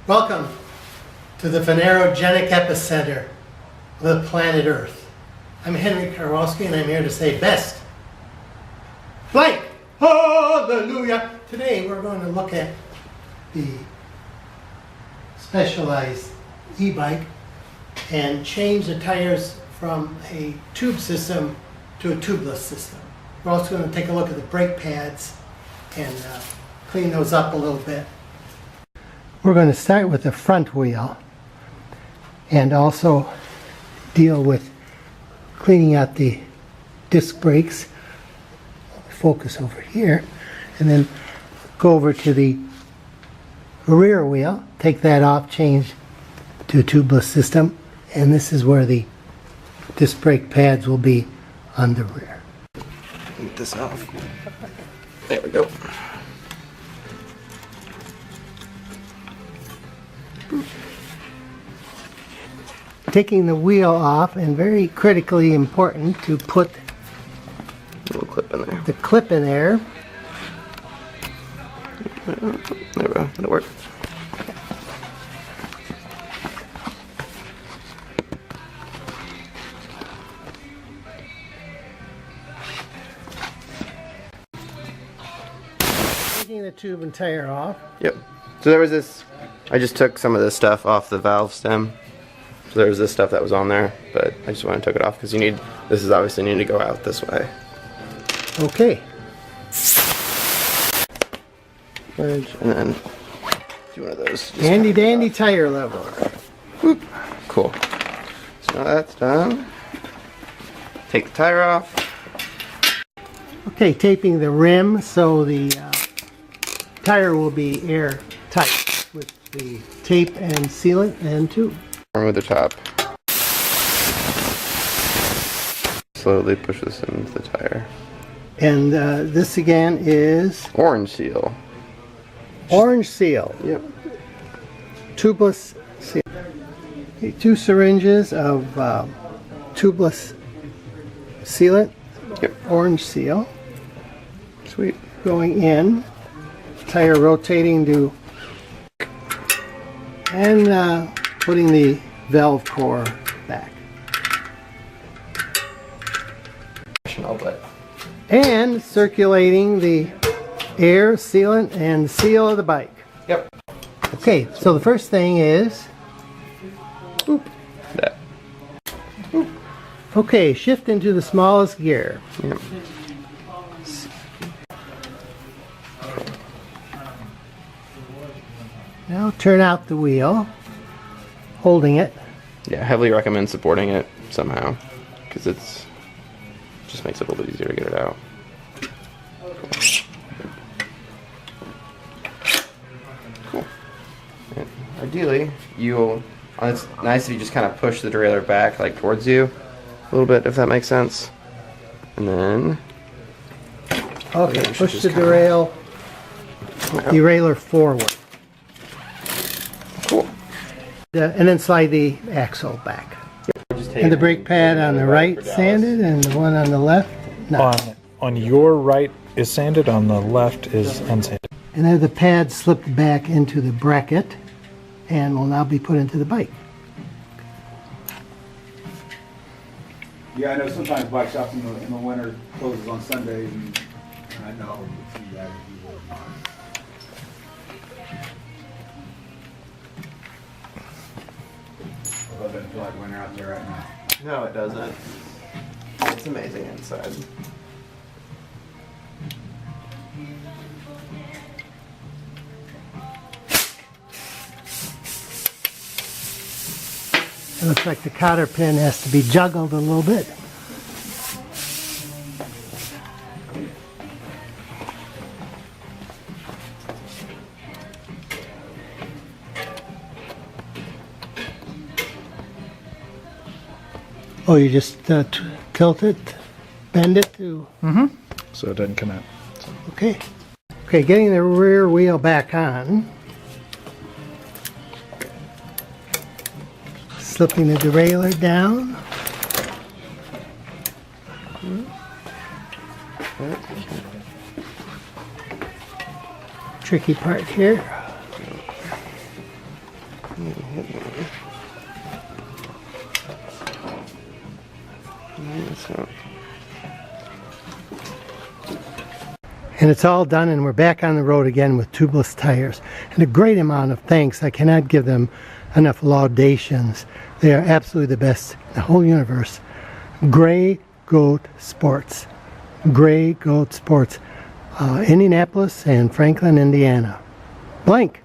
Welcome to the phanerogenic epicenter of the planet Earth. I'm Henry Karwalski and I'm here to say best blank. Hallelujah! Today we're going to look at the specialized e-bike and change the tires from a tube system to a tubeless system. We're also going to take a look at the brake pads and clean those up a little bit. We're going to start with the front wheel and also deal with cleaning out the disc brakes. Focus over here and then go over to the rear wheel, take that off, change to a tubeless system, and this is where the disc brake pads will be on the rear. Get this off. There we go. Taking the wheel off, and very critically important to put A little clip in there. the clip in there. There we go. That'll work. Taking the tube and tire off. Yep. So there was this. I just took some of this stuff off the valve stem. So there was this stuff that was on there, but I just went and took it off because you need. This is obviously need to go out this way. Okay. And then do one of those. Just Handy dandy tire leveler. Whoop. Cool. So now that's done. Take the tire off. Okay, taping the rim so the tire will be airtight with the tape and sealant and tube. Remove the top. Slowly push this into the tire. And this again is Orange seal. orange seal, Yep. tubeless seal. Okay, 2 syringes of tubeless sealant, Yep. orange seal, Sweet. going in, tire rotating to, and putting the valve core back. But And circulating the air, sealant, and seal of the bike. yep. Okay, so the first thing is, That. okay, shift into the smallest gear. Yep. Now turn out the wheel, holding it. Yeah, heavily recommend supporting it somehow because it's just makes it a little bit easier to get it out. Cool. And ideally, it's nice if you just kind of push the derailleur back like towards you a little bit, if that makes sense. And then Okay, you should push just the kinda- derailleur forward. Cool. And then slide the axle back. And the brake pad on the right sanded, and the one on the left not. On your right is sanded, on the left is unsanded. And then the pad slipped back into the bracket and will now be put into the bike. Yeah, I know sometimes bike shops in the winter closes on Sundays, and I know it's you guys people. It doesn't feel like winter out there right now. No, it doesn't. It's amazing inside. It looks like the cotter pin has to be juggled a little bit. Oh, you just tilt it, bend it to, So it doesn't come out. okay. Okay, getting the rear wheel back on. Slipping the derailleur down. Tricky part here. And it's all done, and we're back on the road again with tubeless tires. And a great amount of thanks. I cannot give them enough laudations. They are absolutely the best in the whole universe. Gray Goat Sports. Gray Goat Sports. Indianapolis and Franklin, Indiana. Blank.